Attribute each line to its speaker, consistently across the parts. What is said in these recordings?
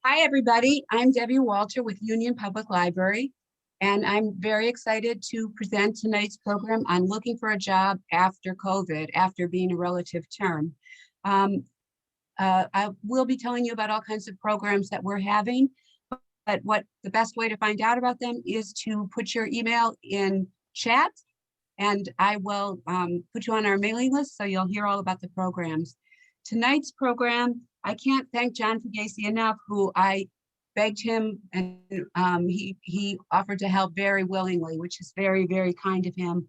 Speaker 1: Hi, everybody. I'm Debbie Walter with Union Public Library, and I'm very excited to present tonight's program on looking for a job after COVID, after being a relative term. I will be telling you about all kinds of programs that we're having, but what the best way to find out about them is to put your email in chat, and I will put you on our mailing list so you'll hear all about the programs. Tonight's program, I can't thank John Fugazzie enough, who I begged him, and he offered to help very willingly, which is very, very kind of him.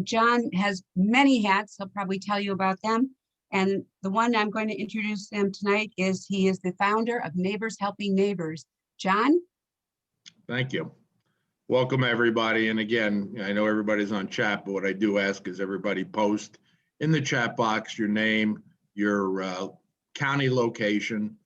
Speaker 1: John has many hats. He'll probably tell you about them. And the one I'm going to introduce him tonight is he is the founder of Neighbors Helping Neighbors. John?
Speaker 2: Thank you. Welcome, everybody. And again, I know everybody's on chat, but what I do ask is everybody post in the chat box your name, your county location,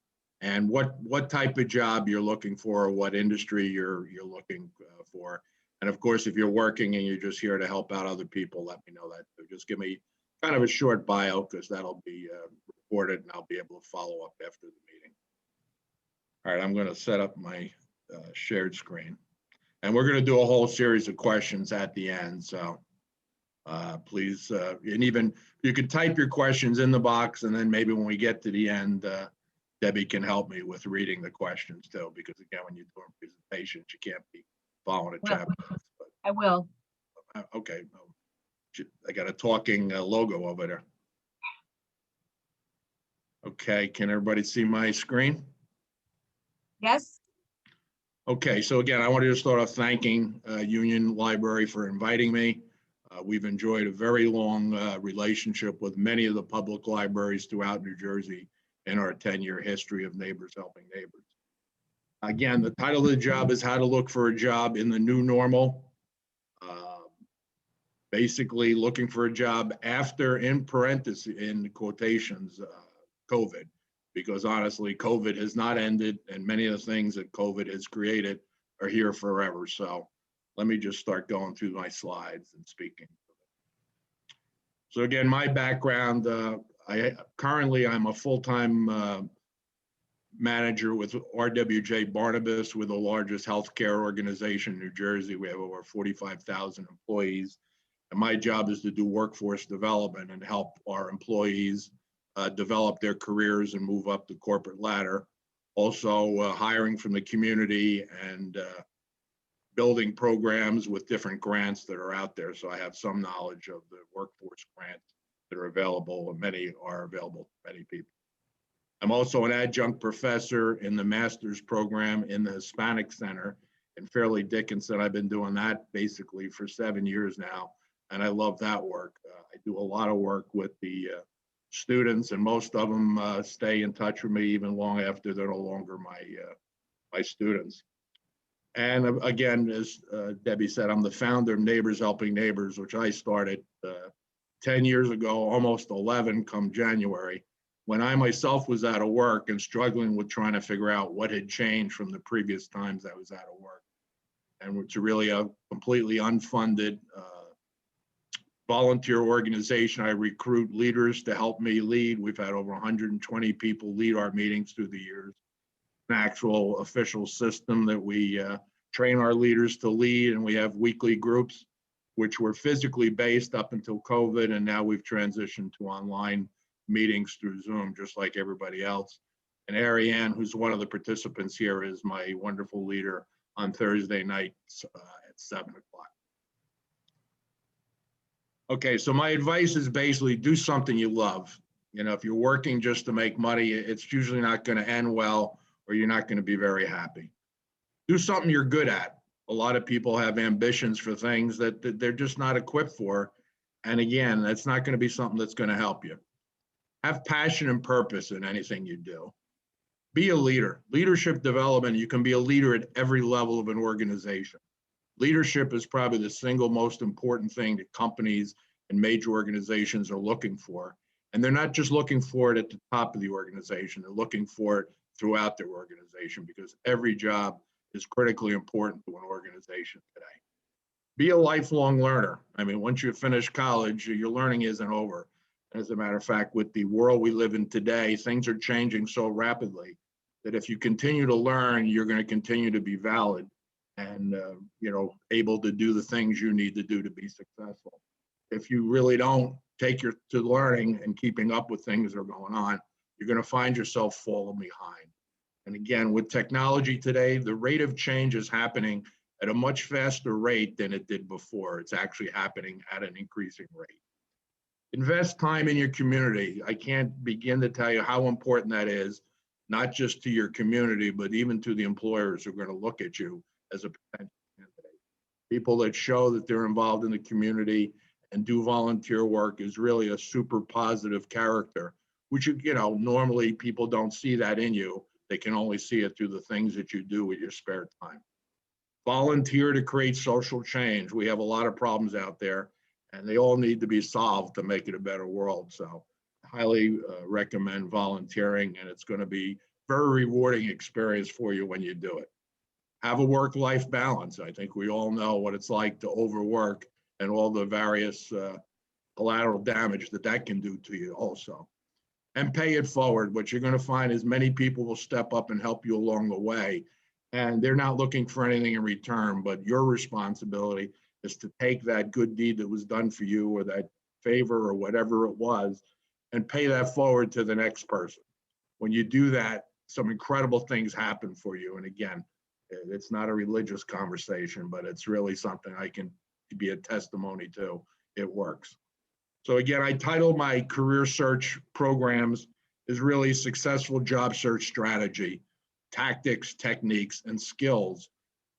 Speaker 2: and what type of job you're looking for, or what industry you're looking for. And of course, if you're working and you're just here to help out other people, let me know that. So just give me kind of a short bio, because that'll be recorded and I'll be able to follow up after the meeting. All right, I'm going to set up my shared screen. And we're going to do a whole series of questions at the end. So please, and even you can type your questions in the box, and then maybe when we get to the end, Debbie can help me with reading the questions too, because again, when you're doing presentations, you can't be following a chat box. But,
Speaker 1: I will.
Speaker 2: Okay. I got a talking logo over there. Okay, can everybody see my screen?
Speaker 1: Yes.
Speaker 2: Okay, so again, I wanted to start off thanking Union Library for inviting me. We've enjoyed a very long relationship with many of the public libraries throughout New Jersey in our 10-year history of Neighbors Helping Neighbors. Again, the title of the job is How to Look for a Job in the New Normal. Basically looking for a job after, in parentheses, in quotations, COVID. Because honestly, COVID has not ended, and many of the things that COVID has created are here forever. So let me just start going through my slides and speaking. So again, my background, I'm a full-time manager with RWJ Barnabas. We're the largest healthcare organization in New Jersey. We have over 45,000 employees. And my job is to do workforce development and help our employees develop their careers and move up the corporate ladder. Also hiring from the community and building programs with different grants that are out there. So I have some knowledge of the workforce grants that are available, and many are available to many people. I'm also an adjunct professor in the master's program in the Hispanic Center in Fairleigh Dickinson. I've been doing that basically for 7 years now, and I love that work. I do a lot of work with the students, and most of them stay in touch with me even long after they're no longer my students. And again, as Debbie said, I'm the founder of Neighbors Helping Neighbors, which I started 10 years ago, almost 11 come January, when I myself was out of work and struggling with trying to figure out what had changed from the previous times I was out of work. And it's really a completely unfunded volunteer organization. I recruit leaders to help me lead. We've had over 120 people lead our meetings through the years. An actual official system that we train our leaders to lead, and we have weekly groups, which were physically based up until COVID, and now we've transitioned to online meetings through Zoom, just like everybody else. And Ariane, who's one of the participants here, is my wonderful leader on Thursday nights at 7 o'clock. Okay, so my advice is basically do something you love. You know, if you're working just to make money, it's usually not going to end well, or you're not going to be very happy. Do something you're good at. A lot of people have ambitions for things that they're just not equipped for. And again, that's not going to be something that's going to help you. Have passion and purpose in anything you do. Be a leader. Leadership development, you can be a leader at every level of an organization. Leadership is probably the single most important thing that companies and major organizations are looking for. And they're not just looking for it at the top of the organization, they're looking for it throughout their organization, because every job is critically important to an organization today. Be a lifelong learner. I mean, once you finish college, your learning isn't over. As a matter of fact, with the world we live in today, things are changing so rapidly that if you continue to learn, you're going to continue to be valid and, able to do the things you need to do to be successful. If you really don't take to learning and keeping up with things that are going on, you're going to find yourself falling behind. And again, with technology today, the rate of change is happening at a much faster rate than it did before. It's actually happening at an increasing rate. Invest time in your community. I can't begin to tell you how important that is, not just to your community, but even to the employers who are going to look at you as a potential candidate. People that show that they're involved in the community and do volunteer work is really a super positive character, which, normally people don't see that in you. They can only see it through the things that you do with your spare time. Volunteer to create social change. We have a lot of problems out there, and they all need to be solved to make it a better world. So I highly recommend volunteering, and it's going to be a very rewarding experience for you when you do it. Have a work-life balance. I think we all know what it's like to overwork and all the various collateral damage that can do to you also. And pay it forward. What you're going to find is many people will step up and help you along the way. And they're not looking for anything in return, but your responsibility is to take that good deed that was done for you, or that favor, or whatever it was, and pay that forward to the next person. When you do that, some incredible things happen for you. And again, it's not a religious conversation, but it's really something I can be a testimony to. It works. So again, I titled my career search programs is really Successful Job Search Strategy, Tactics, Techniques, and Skills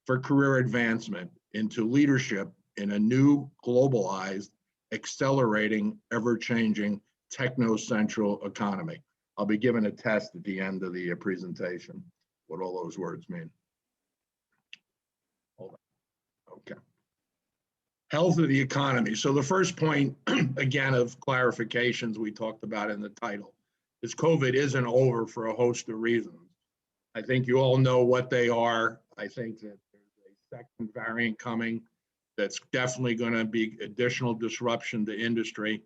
Speaker 2: for Career Advancement into Leadership in a New, Globalized, Accelerating, Ever-Changing, Technocentral Economy. I'll be giving a test at the end of the presentation, what all those words mean. Hold on. Okay. Health of the economy. So the first point, again, of clarifications we talked about in the title is COVID isn't over for a host of reasons. I think you all know what they are. I think that there's a second variant coming that's definitely going to be additional disruption to industry.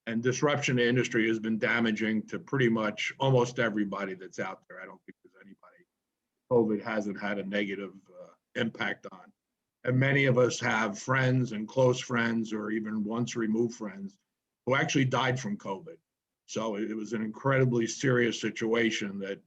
Speaker 2: And disruption to industry has been damaging to pretty much almost everybody that's out there. I don't think there's anybody COVID hasn't had a negative impact on. And many of us have friends and close friends, or even once removed friends, who actually died from COVID. So it was an incredibly serious situation that,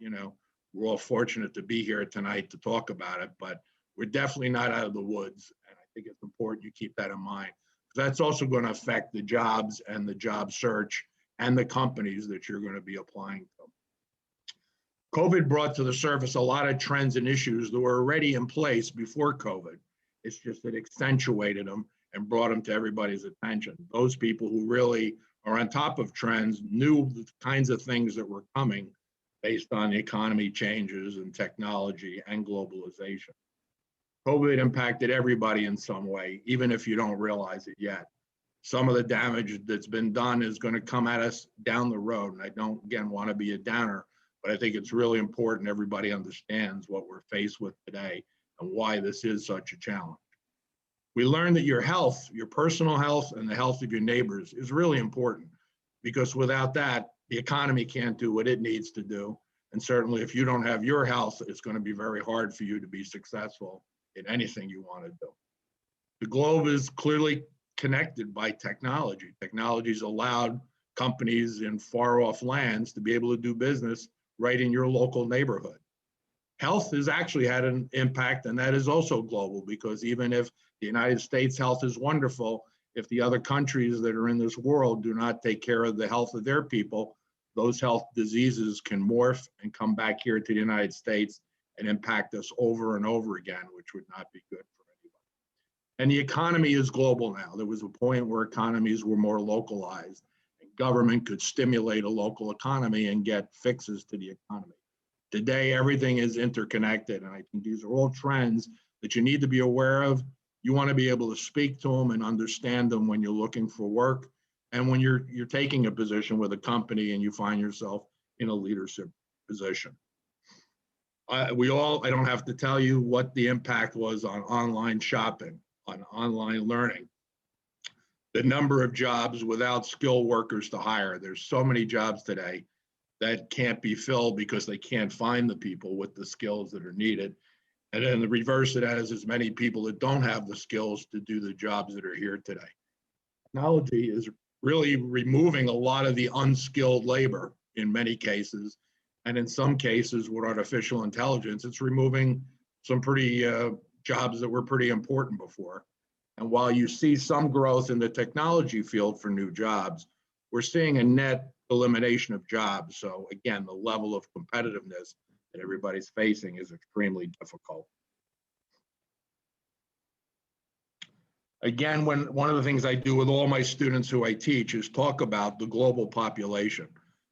Speaker 2: we're all fortunate to be here tonight to talk about it, but we're definitely not out of the woods. And I think it's important you keep that in mind. That's also going to affect the jobs and the job search and the companies that you're going to be applying to. COVID brought to the surface a lot of trends and issues that were already in place before COVID. It's just that accentuated them and brought them to everybody's attention. Those people who really are on top of trends knew the kinds of things that were coming based on the economy changes and technology and globalization. COVID impacted everybody in some way, even if you don't realize it yet. Some of the damage that's been done is going to come at us down the road. And I don't, again, want to be a downer, but I think it's really important everybody understands what we're faced with today and why this is such a challenge. We learned that your health, your personal health, and the health of your neighbors is really important, because without that, the economy can't do what it needs to do. And certainly if you don't have your health, it's going to be very hard for you to be successful in anything you want to do. The globe is clearly connected by technology. Technology's allowed companies in far off lands to be able to do business right in your local neighborhood. Health has actually had an impact, and that is also global, because even if the United States health is wonderful, if the other countries that are in this world do not take care of the health of their people, those health diseases can morph and come back here to the United States and impact us over and over again, which would not be good for anybody. And the economy is global now. There was a point where economies were more localized, and government could stimulate a local economy and get fixes to the economy. Today, everything is interconnected, and I think these are all trends that you need to be aware of. You want to be able to speak to them and understand them when you're looking for work, and when you're taking a position with a company and you find yourself in a leadership position. I don't have to tell you what the impact was on online shopping, on online learning. The number of jobs without skilled workers to hire. There's so many jobs today that can't be filled because they can't find the people with the skills that are needed. And then the reverse of that is as many people that don't have the skills to do the jobs that are here today. Technology is really removing a lot of the unskilled labor in many cases. And in some cases with artificial intelligence, it's removing some pretty jobs that were pretty important before. And while you see some growth in the technology field for new jobs, we're seeing a net elimination of jobs. So again, the level of competitiveness that everybody's facing is extremely difficult. Again, one of the things I do with all my students who I teach is talk about the global population.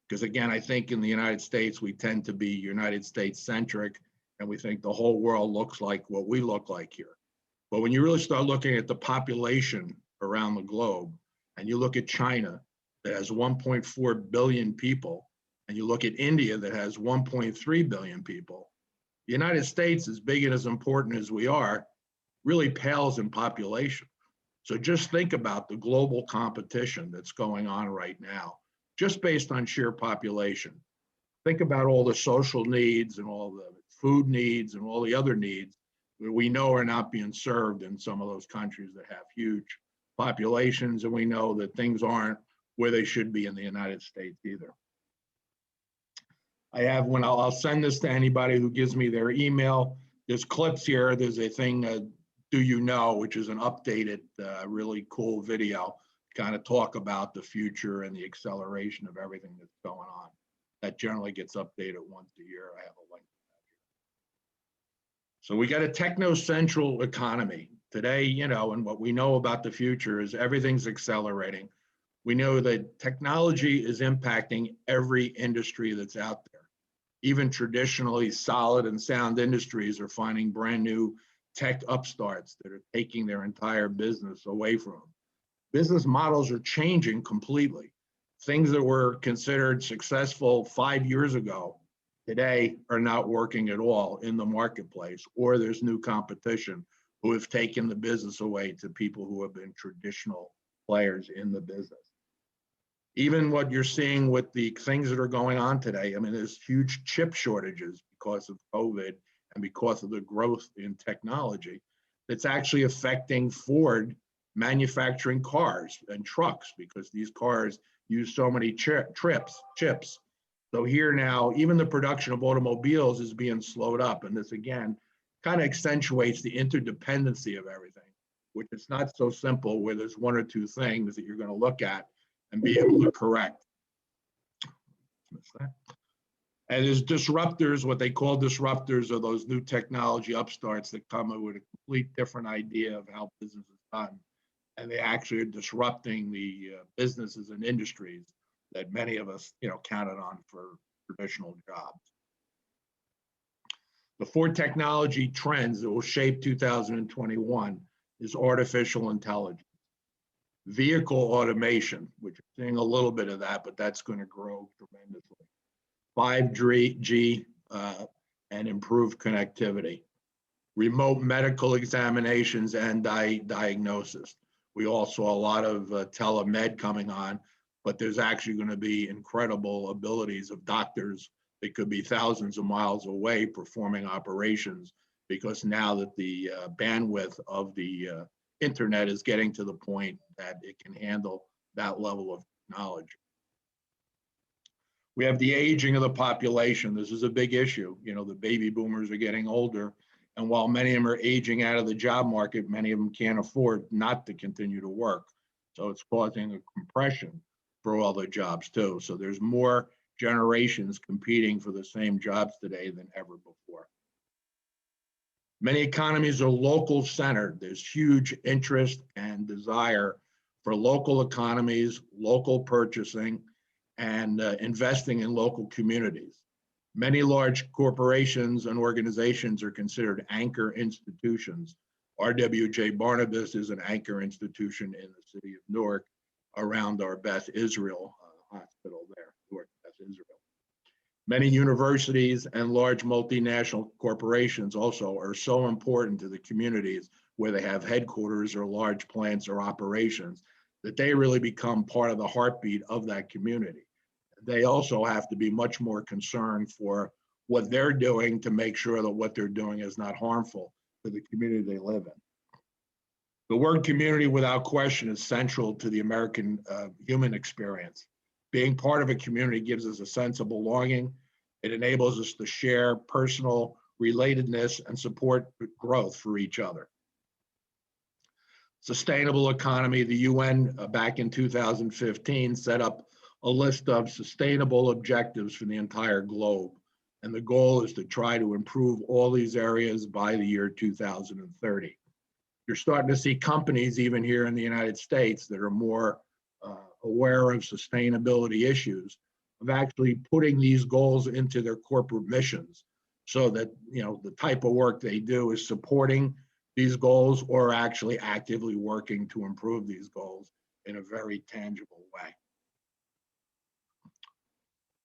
Speaker 2: Because again, I think in the United States, we tend to be United States centric, and we think the whole world looks like what we look like here. But when you really start looking at the population around the globe, and you look at China that has 1.4 billion people, and you look at India that has 1.3 billion people, the United States, as big and as important as we are, really pales in population. So just think about the global competition that's going on right now, just based on sheer population. Think about all the social needs and all the food needs and all the other needs that we know are not being served in some of those countries that have huge populations, and we know that things aren't where they should be in the United States either. I have, when I'll send this to anybody who gives me their email, there's clips here. There's a thing, Do You Know, which is an updated, really cool video, kind of talk about the future and the acceleration of everything that's going on. That generally gets updated once a year. I have a link to that here. So we got a technocentral economy today, you know, and what we know about the future is everything's accelerating. We know that technology is impacting every industry that's out there. Even traditionally solid and sound industries are finding brand new tech upstarts that are taking their entire business away from them. Business models are changing completely. Things that were considered successful 5 years ago today are not working at all in the marketplace, or there's new competition who have taken the business away to people who have been traditional players in the business. Even what you're seeing with the things that are going on today, I mean, there's huge chip shortages because of COVID and because of the growth in technology that's actually affecting Ford manufacturing cars and trucks, because these cars use so many chips. So here now, even the production of automobiles is being slowed up. And this again, kind of accentuates the interdependency of everything, which is not so simple where there's one or two things that you're going to look at and be able to correct. And there's disruptors, what they call disruptors are those new technology upstarts that come up with a complete different idea of how business is done. And they actually are disrupting the businesses and industries that many of us, you know, counted on for traditional jobs. The 4 technology trends that will shape 2021 is artificial intelligence, vehicle automation, which we're seeing a little bit of that, but that's going to grow tremendously. 5G and improved connectivity, remote medical examinations and diagnosis. We all saw a lot of telemed coming on, but there's actually going to be incredible abilities of doctors that could be thousands of miles away performing operations, because now that the bandwidth of the internet is getting to the point that it can handle that level of knowledge. We have the aging of the population. This is a big issue. You know, the baby boomers are getting older, and while many of them are aging out of the job market, many of them can't afford not to continue to work. So it's causing a compression for all the jobs too. So there's more generations competing for the same jobs today than ever before. Many economies are local centered. There's huge interest and desire for local economies, local purchasing, and investing in local communities. Many large corporations and organizations are considered anchor institutions. RWJ Barnabas is an anchor institution in the city of Newark around our Beth Israel hospital there, Newark Beth Israel. Many universities and large multinational corporations also are so important to the communities where they have headquarters or large plants or operations that they really become part of the heartbeat of that community. they also have to be much more concerned for what they're doing to make sure that what they're doing is not harmful to the community they live in. The word community, without question, is central to the American human experience. Being part of a community gives us a sense of belonging. It enables us to share personal relatedness and support growth for each other. Sustainable economy, the UN back in 2015 set up a list of sustainable objectives for the entire globe. And the goal is to try to improve all these areas by the year 2030. You're starting to see companies, even here in the United States, that are more aware of sustainability issues, of actually putting these goals into their corporate missions, so that the type of work they do is supporting these goals or actually actively working to improve these goals in a very tangible way.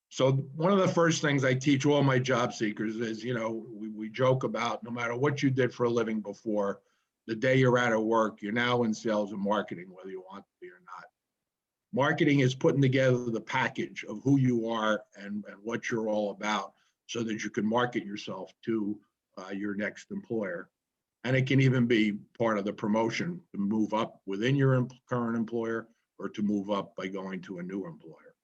Speaker 2: So one of the first things I teach all my job seekers is, we joke about, no matter what you did for a living before, the day you're out of work, you're now in sales and marketing, whether you want to be or not. Marketing is putting together the package of who you are and what you're all about, so that you can market yourself to your next employer. And it can even be part of the promotion to move up within your current employer, or to move up by going to a new employer.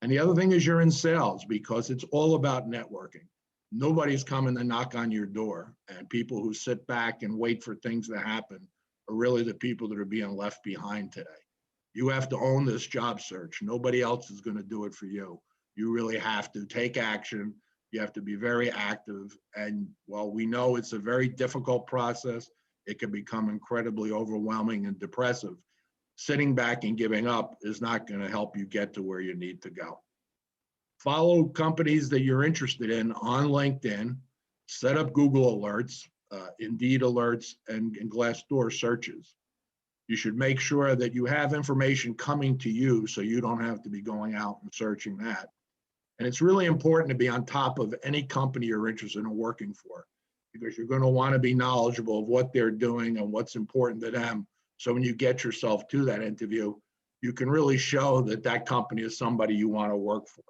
Speaker 2: And the other thing is, you're in sales, because it's all about networking. Nobody's coming to knock on your door, and people who sit back and wait for things to happen are really the people that are being left behind today. You have to own this job search. Nobody else is going to do it for you. You really have to take action. You have to be very active. And while we know it's a very difficult process, it can become incredibly overwhelming and depressive. Sitting back and giving up is not going to help you get to where you need to go. Follow companies that you're interested in on LinkedIn, set up Google alerts, Indeed alerts, and Glassdoor searches. You should make sure that you have information coming to you, so you don't have to be going out and searching that. And it's really important to be on top of any company you're interested in working for, because you're going to want to be knowledgeable of what they're doing and what's important to them. So when you get yourself to that interview, you can really show that that company is somebody you want to work for.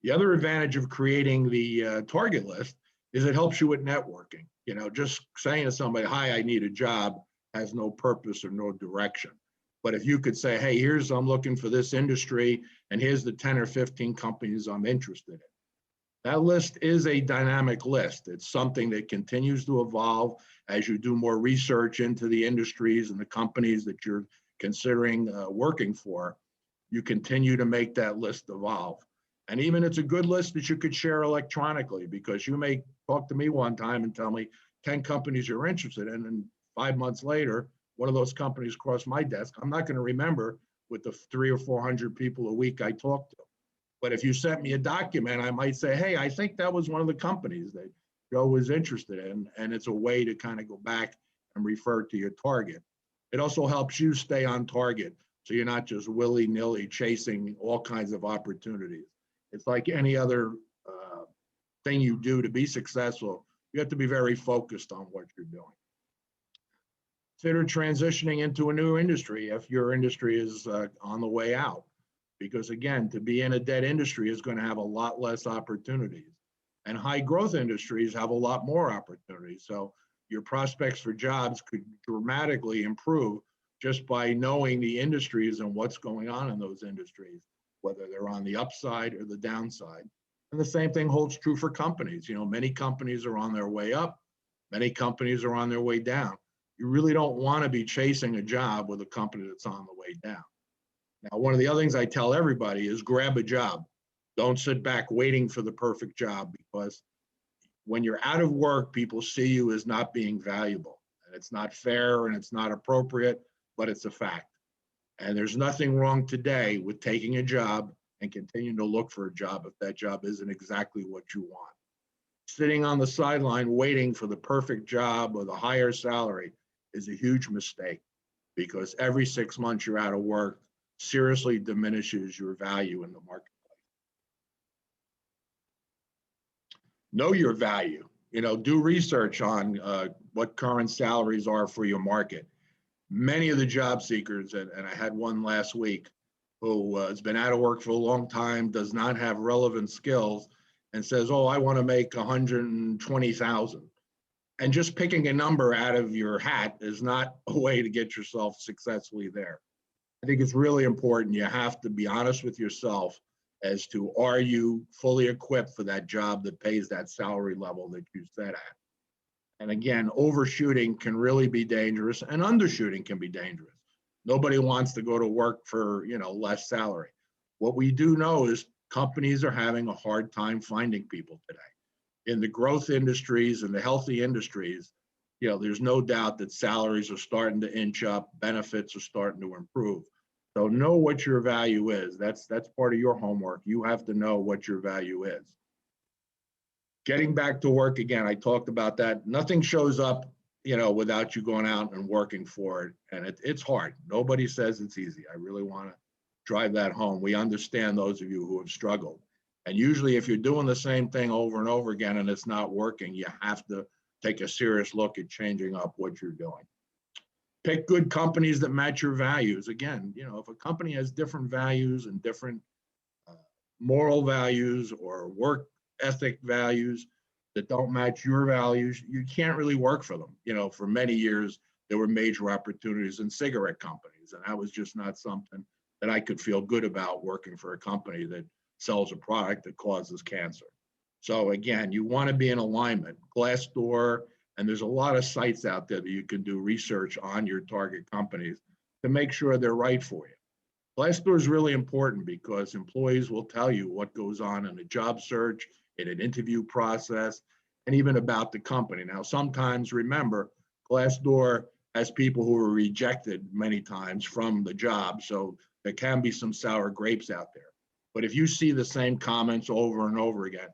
Speaker 2: The other advantage of creating the target list is it helps you with networking. Just saying to somebody, "Hi, I need a job," has no purpose or no direction. But if you could say, "Hey, I'm looking for this industry, and here's the 10 or 15 companies I'm interested in." That list is a dynamic list. It's something that continues to evolve as you do more research into the industries and the companies that you're considering working for. You continue to make that list evolve. And even it's a good list that you could share electronically, because you may talk to me one time and tell me 10 companies you're interested in, and 5 months later, one of those companies crossed my desk. I'm not going to remember with the 300 or 400 people a week I talk to. But if you sent me a document, I might say, "Hey, I think that was one of the companies that Joe was interested in." And it's a way to kind of go back and refer to your target. It also helps you stay on target, so you're not just willy-nilly chasing all kinds of opportunities. It's like any other thing you do to be successful. You have to be very focused on what you're doing. Consider transitioning into a new industry if your industry is on the way out. Because again, to be in a dead industry is going to have a lot less opportunities. And high growth industries have a lot more opportunities. So your prospects for jobs could dramatically improve just by knowing the industries and what's going on in those industries, whether they're on the upside or the downside. And the same thing holds true for companies. Many companies are on their way up. Many companies are on their way down. You really don't want to be chasing a job with a company that's on the way down. Now, one of the other things I tell everybody is grab a job. Don't sit back waiting for the perfect job, because when you're out of work, people see you as not being valuable. And it's not fair and it's not appropriate, but it's a fact. And there's nothing wrong today with taking a job and continuing to look for a job if that job isn't exactly what you want. Sitting on the sideline waiting for the perfect job or the higher salary is a huge mistake, because every 6 months you're out of work seriously diminishes your value in the marketplace. Know your value. Do research on what current salaries are for your market. Many of the job seekers, and I had one last week, who has been out of work for a long time, does not have relevant skills, and says, oh, I want to make 120,000. And just picking a number out of your hat is not a way to get yourself successfully there. I think it's really important. You have to be honest with yourself as to, are you fully equipped for that job that pays that salary level that you set at? And again, overshooting can really be dangerous, and undershooting can be dangerous. Nobody wants to go to work for, less salary. What we do know is companies are having a hard time finding people today. In the growth industries and the healthy industries, there's no doubt that salaries are starting to inch up, benefits are starting to improve. So know what your value is. That's part of your homework. You have to know what your value is. Getting back to work again, I talked about that. Nothing shows up, without you going out and working for it. And it's hard. Nobody says it's easy. I really want to drive that home. We understand those of you who have struggled. And usually if you're doing the same thing over and over again and it's not working, you have to take a serious look at changing up what you're doing. Pick good companies that match your values. Again, if a company has different values and different moral values or work ethic values that don't match your values, you can't really work for them. For many years, there were major opportunities in cigarette companies, and that was just not something that I could feel good about, working for a company that sells a product that causes cancer. So again, you want to be in alignment. Glassdoor, and there's a lot of sites out there that you can do research on your target companies to make sure they're right for you. Glassdoor is really important because employees will tell you what goes on in a job search, in an interview process, and even about the company. Now, sometimes, remember, Glassdoor has people who are rejected many times from the job, so there can be some sour grapes out there. But if you see the same comments over and over again,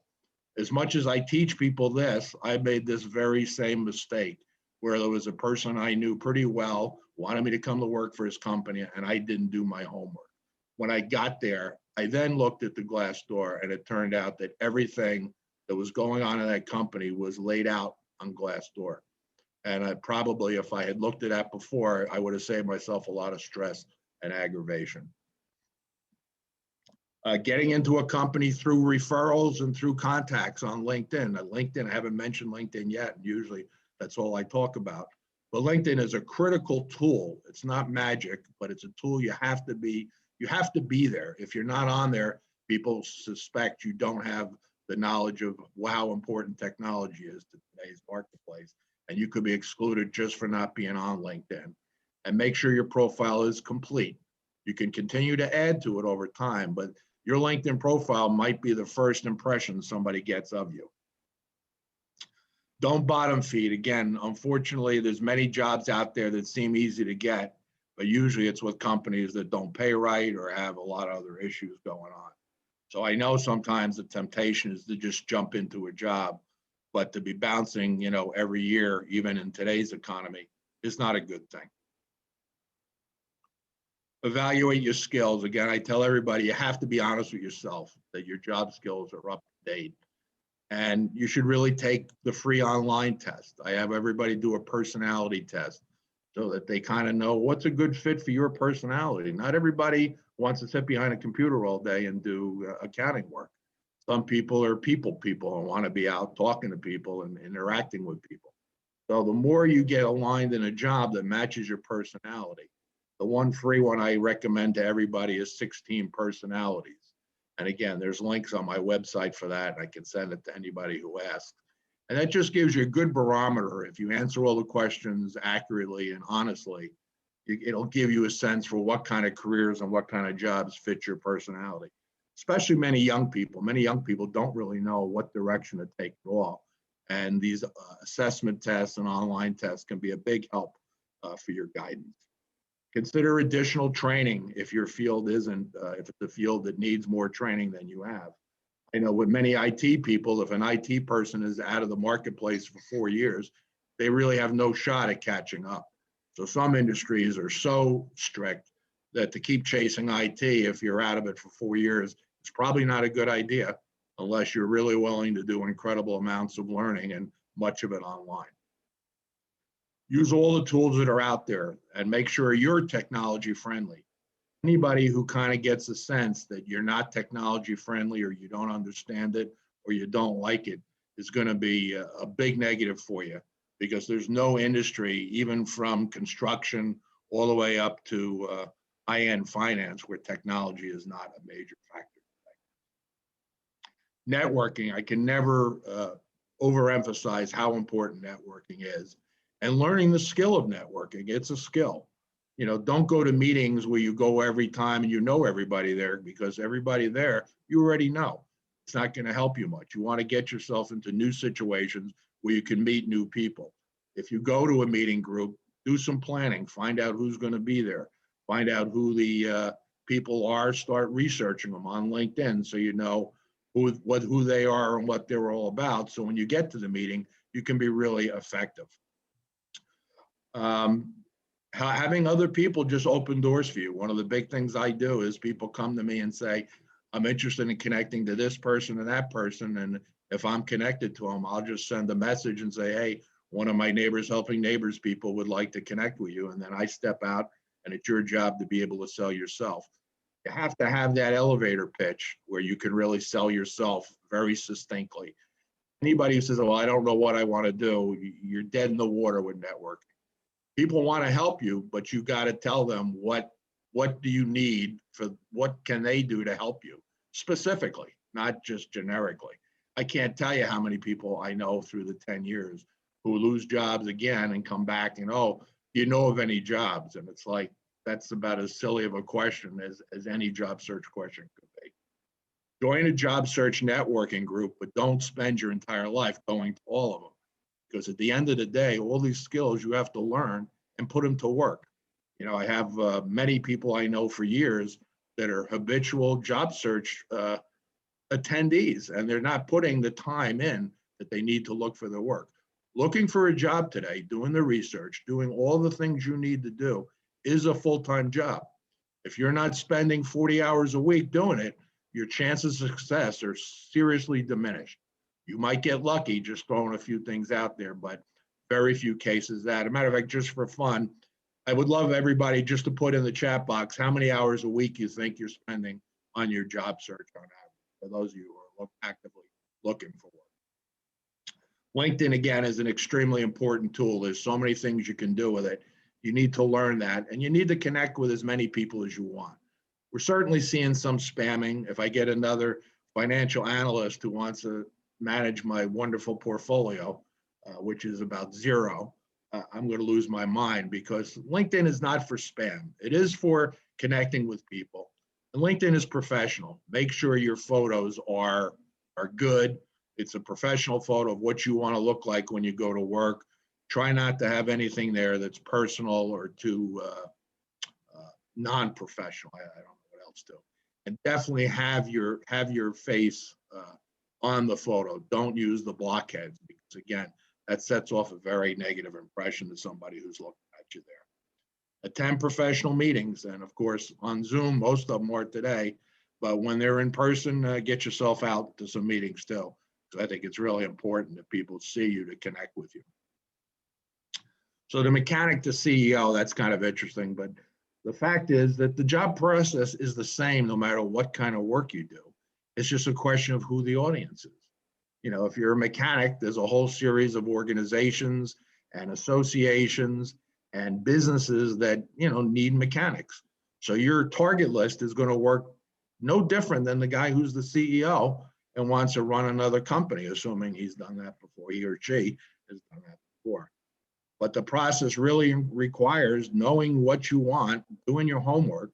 Speaker 2: as much as I teach people this, I made this very same mistake where there was a person I knew pretty well, wanted me to come to work for his company, and I didn't do my homework. When I got there, I then looked at the Glassdoor, and it turned out that everything that was going on in that company was laid out on Glassdoor. And I probably, if I had looked at that before, I would have saved myself a lot of stress and aggravation. Getting into a company through referrals and through contacts on LinkedIn. I haven't mentioned LinkedIn yet. Usually that's all I talk about. But LinkedIn is a critical tool. It's not magic, but it's a tool you have to be there. If you're not on there, people suspect you don't have the knowledge of how important technology is to today's marketplace. And you could be excluded just for not being on LinkedIn. And make sure your profile is complete. You can continue to add to it over time, but your LinkedIn profile might be the first impression somebody gets of you. Don't bottom feed. Again, unfortunately, there's many jobs out there that seem easy to get, but usually it's with companies that don't pay right or have a lot of other issues going on. So I know sometimes the temptation is to just jump into a job, but to be bouncing, every year, even in today's economy, is not a good thing. Evaluate your skills. Again, I tell everybody, you have to be honest with yourself that your job skills are up to date. And you should really take the free online test. I have everybody do a personality test so that they kind of know what's a good fit for your personality. Not everybody wants to sit behind a computer all day and do accounting work. Some people are people and want to be out talking to people and interacting with people. So the more you get aligned in a job that matches your personality, the one free one I recommend to everybody is 16 personalities. And again, there's links on my website for that. And I can send it to anybody who asks. And that just gives you a good barometer. If you answer all the questions accurately and honestly, it'll give you a sense for what kind of careers and what kind of jobs fit your personality. Especially many young people. Many young people don't really know what direction to take at all. And these assessment tests and online tests can be a big help for your guidance. Consider additional training if your field isn't, if it's a field that needs more training than you have. I know with many IT people, if an IT person is out of the marketplace for 4 years, they really have no shot at catching up. So some industries are so strict that to keep chasing IT, if you're out of it for 4 years, it's probably not a good idea unless you're really willing to do incredible amounts of learning and much of it online. Use all the tools that are out there and make sure you're technology friendly. Anybody who kind of gets a sense that you're not technology friendly, or you don't understand it, or you don't like it, is going to be a big negative for you, because there's no industry, even from construction all the way up to high-end finance, where technology is not a major factor. Networking, I can never overemphasize how important networking is, and learning the skill of networking. It's a skill. You know, don't go to meetings where you go every time and you know everybody there, because everybody there you already know. It's not going to help you much. You want to get yourself into new situations where you can meet new people. If you go to a meeting group, do some planning, find out who's going to be there, find out who the people are, start researching them on LinkedIn so you know who they are and what they're all about. So when you get to the meeting, you can be really effective. Having other people just open doors for you. One of the big things I do is people come to me and say, I'm interested in connecting to this person and that person. And if I'm connected to them, I'll just send a message and say, hey, one of my Neighbors Helping Neighbors people would like to connect with you. And then I step out, and it's your job to be able to sell yourself. You have to have that elevator pitch where you can really sell yourself very succinctly. Anybody who says, well, I don't know what I want to do, you're dead in the water with networking. People want to help you, but you got to tell them what do you need, for what can they do to help you specifically, not just generically. I can't tell you how many people I know through the 10 years who lose jobs again and come back and, oh, do you know of any jobs? And it's like, that's about as silly of a question as any job search question could be. Join a job search networking group, but don't spend your entire life going to all of them. Because at the end of the day, all these skills you have to learn and put them to work. You know, I have many people I know for years that are habitual job search attendees, and they're not putting the time in that they need to look for the work. Looking for a job today, doing the research, doing all the things you need to do is a full-time job. If you're not spending 40 hours a week doing it, your chances of success are seriously diminished. You might get lucky just throwing a few things out there, but very few cases that. As a matter of fact, just for fun, I would love everybody just to put in the chat box how many hours a week you think you're spending on your job search on average, for those of you who are actively looking for work. LinkedIn, again, is an extremely important tool. There's so many things you can do with it. You need to learn that, and you need to connect with as many people as you want. We're certainly seeing some spamming. If I get another financial analyst who wants to manage my wonderful portfolio, which is about zero, I'm going to lose my mind, because LinkedIn is not for spam. It is for connecting with people. And LinkedIn is professional. Make sure your photos are good. It's a professional photo of what you want to look like when you go to work. Try not to have anything there that's personal or too non-professional. I don't know what else to. And definitely have your face on the photo. Don't use the blockheads, because again, that sets off a very negative impression to somebody who's looking at you there. Attend professional meetings, and of course on Zoom, most of them are today, but when they're in person, get yourself out to some meetings too. So I think it's really important that people see you to connect with you. So the mechanic to CEO, that's kind of interesting, but the fact is that the job process is the same no matter what kind of work you do. It's just a question of who the audience is. You know, if you're a mechanic, there's a whole series of organizations and associations and businesses that, you know, need mechanics. So your target list is going to work no different than the guy who's the CEO and wants to run another company, assuming he's done that before, he or she has done that before. But the process really requires knowing what you want, doing your homework,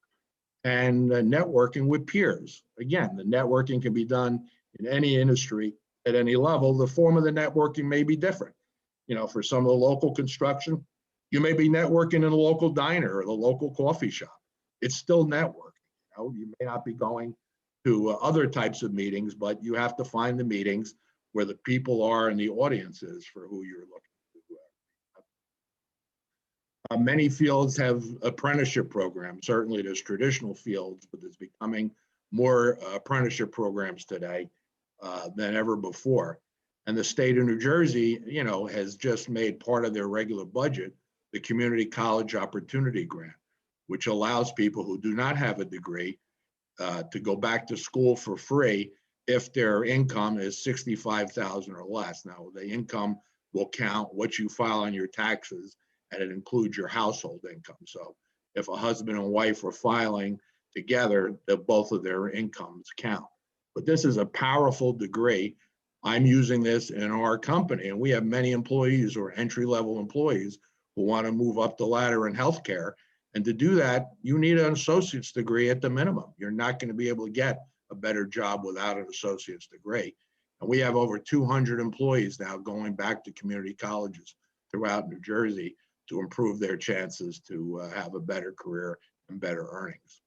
Speaker 2: and networking with peers. Again, the networking can be done in any industry at any level. The form of the networking may be different. You know, for some of the local construction, you may be networking in a local diner or the local coffee shop. It's still networking. You know, you may not be going to other types of meetings, but you have to find the meetings where the people are and the audience is for who you're looking to. Many fields have apprenticeship programs. Certainly there's traditional fields, but there's becoming more apprenticeship programs today than ever before. And the state of New Jersey, you know, has just made part of their regular budget the Community College Opportunity Grant. which allows people who do not have a degree to go back to school for free if their income is 65,000 or less. Now, the income will count what you file on your taxes, and it includes your household income. So if a husband and wife are filing together, both of their incomes count. But this is a powerful degree. I'm using this in our company, and we have many employees or entry-level employees who want to move up the ladder in healthcare. And to do that, you need an associate's degree at the minimum. You're not going to be able to get a better job without an associate's degree. And we have over 200 employees now going back to community colleges throughout New Jersey to improve their chances to have a better career and better earnings.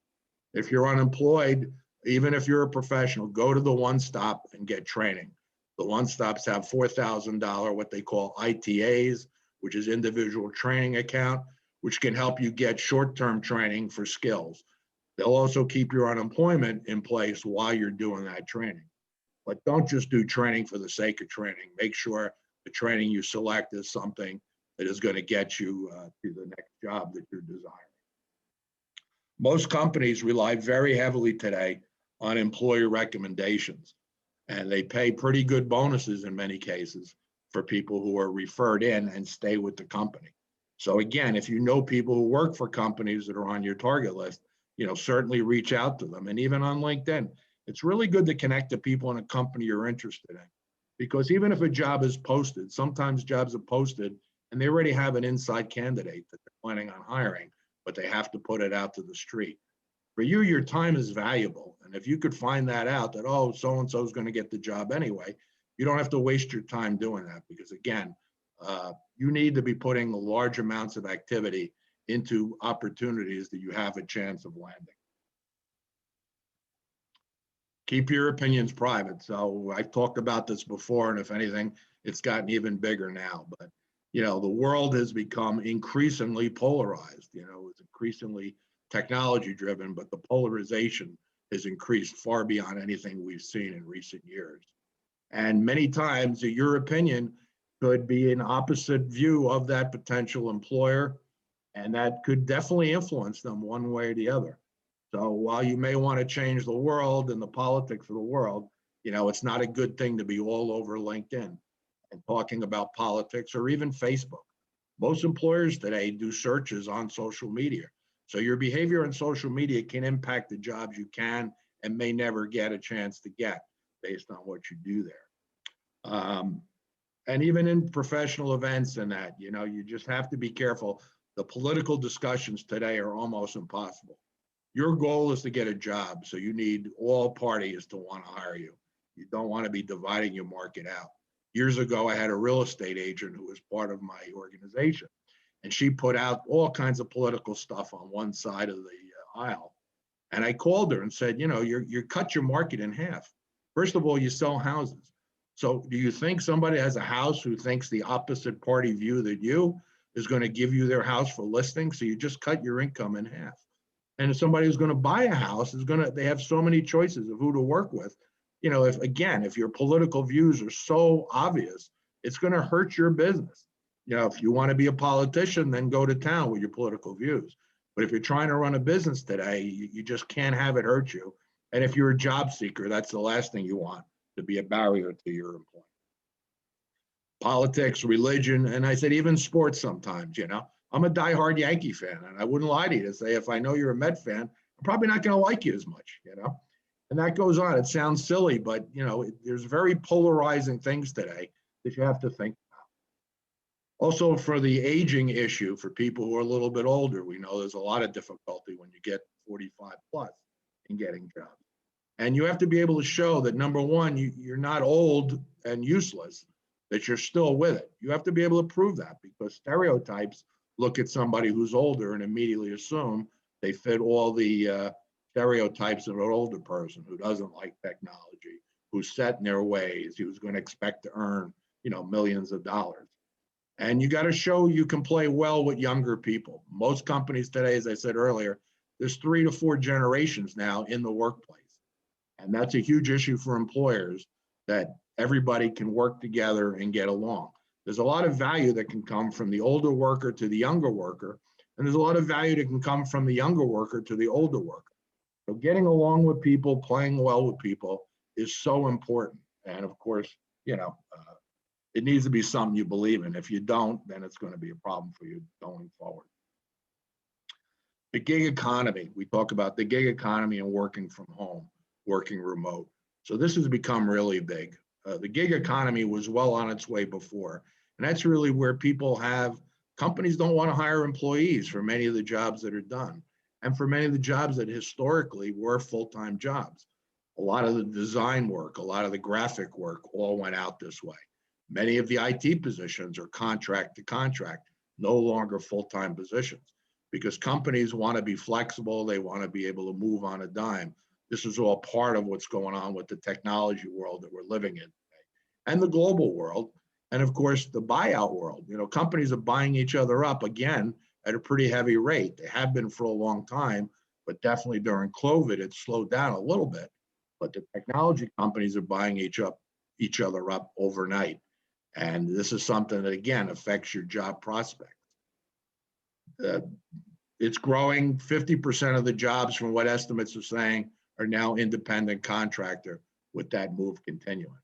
Speaker 2: If you're unemployed, even if you're a professional, go to the One Stop and get training. The One Stops have $4,000, what they call ITAs, which is individual training account, which can help you get short-term training for skills. They'll also keep your unemployment in place while you're doing that training. But don't just do training for the sake of training. Make sure the training you select is something that is going to get you to the next job that you're desiring. Most companies rely very heavily today on employer recommendations, and they pay pretty good bonuses in many cases for people who are referred in and stay with the company. So again, if you know people who work for companies that are on your target list, certainly reach out to them. And even on LinkedIn, it's really good to connect to people in a company you're interested in, because even if a job is posted, sometimes jobs are posted and they already have an inside candidate that they're planning on hiring, but they have to put it out to the street. For you, your time is valuable. And if you could find that out that, oh, so-and-so is going to get the job anyway, you don't have to waste your time doing that, because again, you need to be putting large amounts of activity into opportunities that you have a chance of landing. Keep your opinions private. So I've talked about this before, and if anything, it's gotten even bigger now. But the world has become increasingly polarized. It's increasingly technology driven, but the polarization has increased far beyond anything we've seen in recent years. And many times your opinion could be an opposite view of that potential employer, and that could definitely influence them one way or the other. So while you may want to change the world and the politics of the world, it's not a good thing to be all over LinkedIn and talking about politics or even Facebook. Most employers today do searches on social media. So your behavior on social media can impact the jobs you can and may never get a chance to get based on what you do there. And even in professional events and that, you just have to be careful. The political discussions today are almost impossible. Your goal is to get a job, so you need all parties to want to hire you. You don't want to be dividing your market out. Years ago, I had a real estate agent who was part of my organization, and she put out all kinds of political stuff on one side of the aisle. And I called her and said, you cut your market in half. First of all, you sell houses. So do you think somebody has a house who thinks the opposite party view that you is going to give you their house for listing? So you just cut your income in half. And if somebody who's going to buy a house they have so many choices of who to work with. If your political views are so obvious, it's going to hurt your business. If you want to be a politician, then go to town with your political views. But if you're trying to run a business today, you just can't have it hurt you. And if you're a job seeker, that's the last thing you want to be a barrier to your employment. Politics, religion, and I said even sports sometimes, I'm a diehard Yankee fan, and I wouldn't lie to you to say if I know you're a Met fan, I'm probably not going to like you as much, And that goes on. It sounds silly, but, there's very polarizing things today that you have to think about. Also, for the aging issue, for people who are a little bit older, we know there's a lot of difficulty when you get 45 plus in getting jobs. And you have to be able to show that, number one, you're not old and useless, that you're still with it. You have to be able to prove that, because stereotypes look at somebody who's older and immediately assume they fit all the stereotypes of an older person who doesn't like technology, who's set in their ways, who's going to expect to earn, millions of dollars. And you got to show you can play well with younger people. Most companies today, as I said earlier, there's 3 to 4 generations now in the workplace. And that's a huge issue for employers, that everybody can work together and get along. There's a lot of value that can come from the older worker to the younger worker, And there's a lot of value that can come from the younger worker to the older worker. So getting along with people, playing well with people is so important. And of course, it needs to be something you believe in. If you don't, then it's going to be a problem for you going forward. The gig economy, we talk about the gig economy and working from home, working remote. So this has become really big. The gig economy was well on its way before. And that's really where companies don't want to hire employees for many of the jobs that are done. And for many of the jobs that historically were full-time jobs. A lot of the design work, a lot of the graphic work all went out this way. Many of the IT positions are contract to contract, no longer full-time positions, because companies want to be flexible. They want to be able to move on a dime. This is all part of what's going on with the technology world that we're living in today, and the global world, and of course the buyout world. Companies are buying each other up again at a pretty heavy rate. They have been for a long time, but definitely during COVID, it slowed down a little bit. But the technology companies are buying each other up overnight. And this is something that, again, affects your job prospects. It's growing. 50% of the jobs, from what estimates are saying, are now independent contractor, with that move continuing.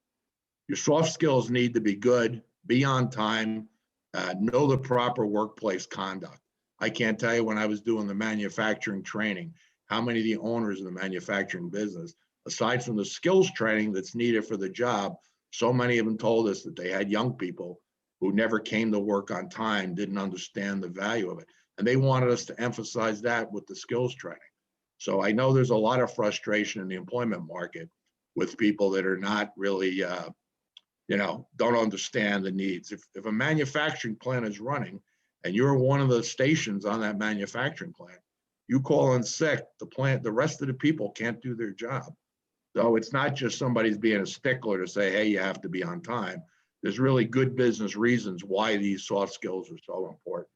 Speaker 2: Your soft skills need to be good, be on time, know the proper workplace conduct. I can't tell you, when I was doing the manufacturing training, how many of the owners in the manufacturing business, aside from the skills training that's needed for the job, so many of them told us that they had young people who never came to work on time, didn't understand the value of it. And they wanted us to emphasize that with the skills training. So I know there's a lot of frustration in the employment market with people that are not really, don't understand the needs. If a manufacturing plant is running and you're one of the stations on that manufacturing plant, you call in sick, the rest of the people can't do their job. So it's not just somebody's being a stickler to say, hey, you have to be on time. There's really good business reasons why these soft skills are so important.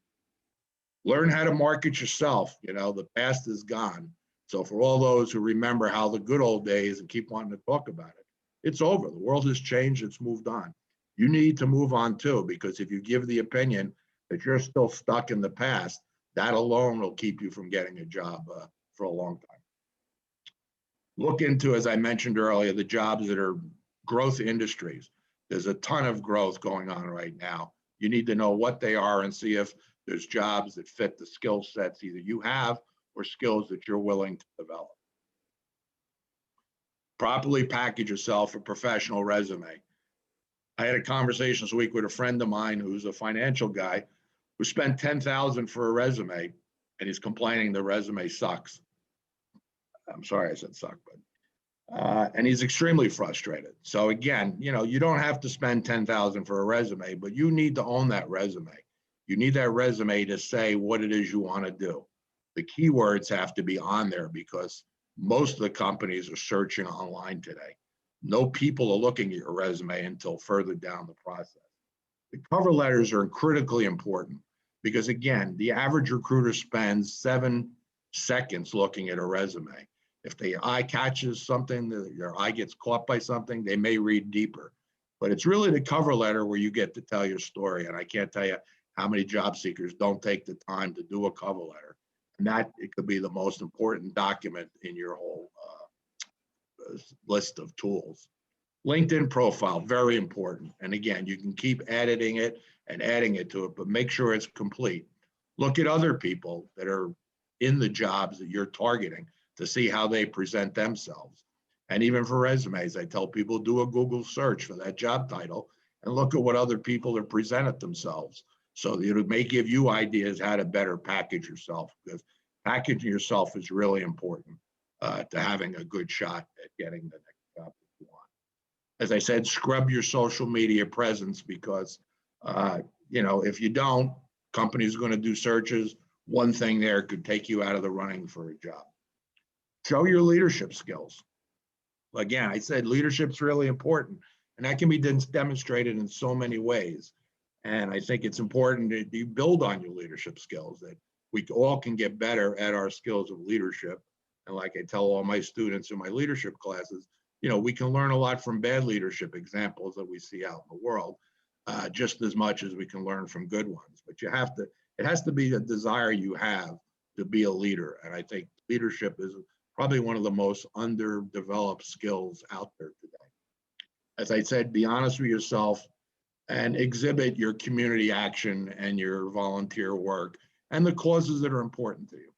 Speaker 2: Learn how to market yourself. The past is gone. So for all those who remember how the good old days and keep wanting to talk about it, it's over. The world has changed. It's moved on. You need to move on too, because if you give the opinion that you're still stuck in the past, that alone will keep you from getting a job for a long time. Look into, as I mentioned earlier, the jobs that are growth industries. There's a ton of growth going on right now. You need to know what they are and see if there's jobs that fit the skill sets either you have or skills that you're willing to develop. Properly package yourself a professional resume. I had a conversation this week with a friend of mine who's a financial guy who spent $10,000 for a resume, and he's complaining the resume sucks. I'm sorry I said suck, but and he's extremely frustrated. So again, you don't have to spend $10,000 for a resume, but you need to own that resume. You need that resume to say what it is you want to do. The keywords have to be on there, because most of the companies are searching online today. No people are looking at your resume until further down the process. The cover letters are critically important, because again, the average recruiter spends 7 seconds looking at a resume. If the eye catches something, your eye gets caught by something, they may read deeper. But it's really the cover letter where you get to tell your story. And I can't tell you how many job seekers don't take the time to do a cover letter. And that, it could be the most important document in your whole list of tools. LinkedIn profile, very important. And again, you can keep editing it and adding it to it, but make sure it's complete. Look at other people that are in the jobs that you're targeting to see how they present themselves. And even for resumes, I tell people, do a Google search for that job title and look at what other people have presented themselves. So it may give you ideas how to better package yourself, because packaging yourself is really important to having a good shot at getting the next job that you want. As I said, scrub your social media presence, because if you don't, companies are going to do searches. One thing there could take you out of the running for a job. Show your leadership skills. Again, I said leadership's really important, and that can be demonstrated in so many ways. And I think it's important that you build on your leadership skills, that we all can get better at our skills of leadership. And like I tell all my students in my leadership classes, we can learn a lot from bad leadership examples that we see out in the world, just as much as we can learn from good ones. But you have to It has to be a desire you have to be a leader. And I think leadership is probably one of the most underdeveloped skills out there today. As I said, be honest with yourself and exhibit your community action and your volunteer work and the causes that are important to you.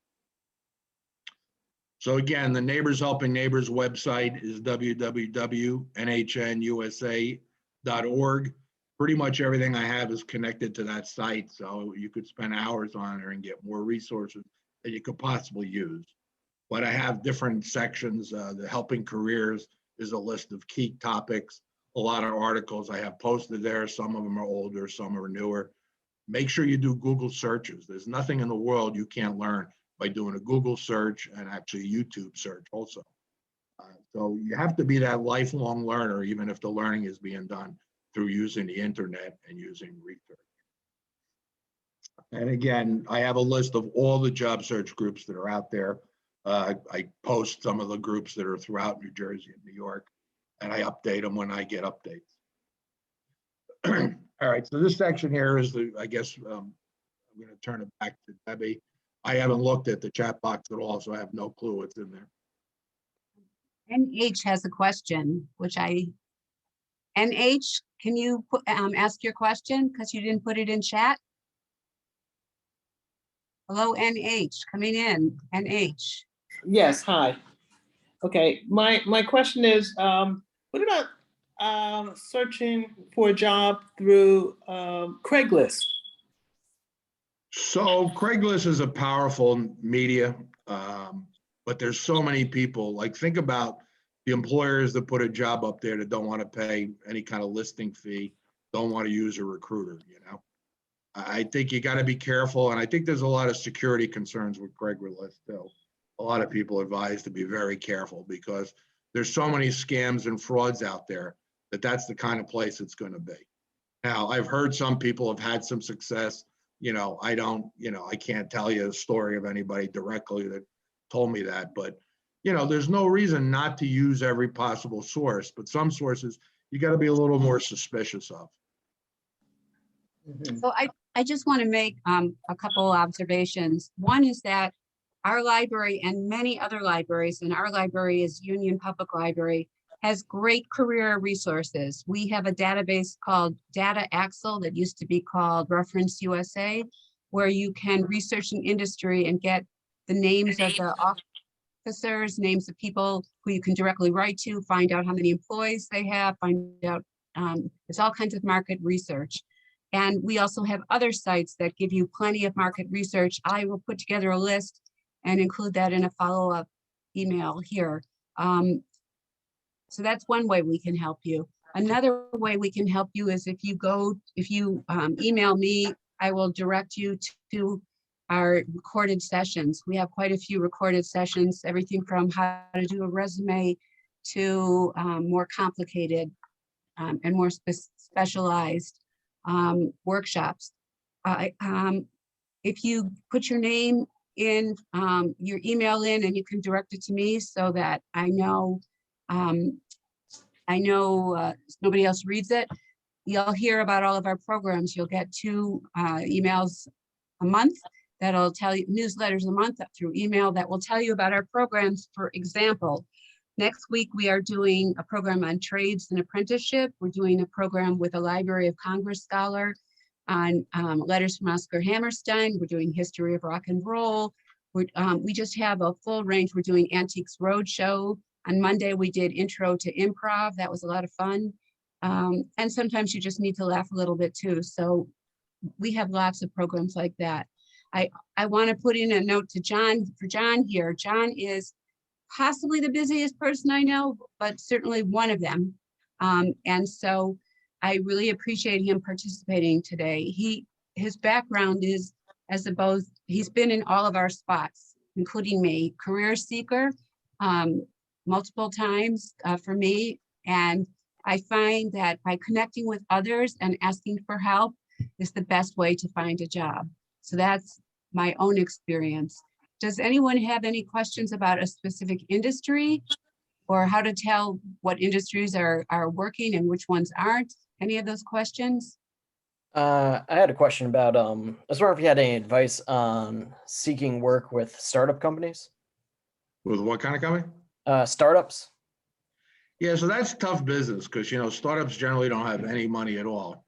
Speaker 2: So again, the Neighbors Helping Neighbors website is www.nhnUSA.org. Pretty much everything I have is connected to that site, so you could spend hours on there and get more resources that you could possibly use. But I have different sections. The Helping Careers is a list of key topics. A lot of articles I have posted there. Some of them are older, some are newer. Make sure you do Google searches. There's nothing in the world you can't learn by doing a Google search and actually a YouTube search also. So you have to be that lifelong learner, even if the learning is being done through using the internet and using research. And again, I have a list of all the job search groups that are out there. I post some of the groups that are throughout New Jersey and New York, and I update them when I get updates. All right, so this section here is the, I guess, I'm going to turn it back to Debbie. I haven't looked at the chat box at all, so I have no clue what's in there.
Speaker 1: NH has a question, which NH, can you put, ask your question because you didn't put it in chat? Hello, NH, coming in, NH.
Speaker 3: Yes, hi. Okay, my question is, what about searching for a job through Craigslist?
Speaker 2: So Craigslist is a powerful media, but there's so many people. Like, think about the employers that put a job up there that don't want to pay any kind of listing fee, don't want to use a recruiter, you know? I think you got to be careful, and I think there's a lot of security concerns with Craigslist too. A lot of people advise to be very careful because there's so many scams and frauds out there that that's the kind of place it's going to be. Now, I've heard some people have had some success. You know, I can't tell you a story of anybody directly that told me that, but you know, there's no reason not to use every possible source, but some sources you got to be a little more suspicious of.
Speaker 3: Mm-hmm.
Speaker 1: So I just want to make a couple observations. One is that our library and many other libraries, and our library is Union Public Library, has great career resources. We have a database called Data Axle that used to be called Reference USA, where you can research an industry and get the names of the officers, names of people who you can directly write to, find out how many employees they have, find out, there's all kinds of market research. And we also have other sites that give you plenty of market research. I will put together a list and include that in a follow-up email here. So that's one way we can help you. Another way we can help you is if you email me, I will direct you to our recorded sessions. We have quite a few recorded sessions, everything from how to do a resume to more complicated and more specialized workshops. If you put your name in, your email in, and you can direct it to me so that I know nobody else reads it, you'll hear about all of our programs. You'll get 2 emails a month that'll tell you, newsletters a month through email that will tell you about our programs. For example, next week we are doing a program on trades and apprenticeship. We're doing a program with a Library of Congress scholar on letters from Oscar Hammerstein. We're doing history of rock and roll. We just have a full range. We're doing Antiques Roadshow. On Monday, we did Intro to Improv. That was a lot of fun. And sometimes you just need to laugh a little bit too. So we have lots of programs like that. I want to put in a note to John, for John here. John is possibly the busiest person I know, but certainly one of them. And so I really appreciate him participating today. His background is he's been in all of our spots, including me, career seeker, multiple times for me. And I find that by connecting with others and asking for help is the best way to find a job. So that's my own experience. Does anyone have any questions about a specific industry or how to tell what industries are working and which ones aren't? Any of those questions?
Speaker 4: I had a question about, I was wondering if you had any advice on seeking work with startup companies,
Speaker 2: With what kind of company?
Speaker 4: startups.
Speaker 2: Yeah, so that's tough business because, startups generally don't have any money at all.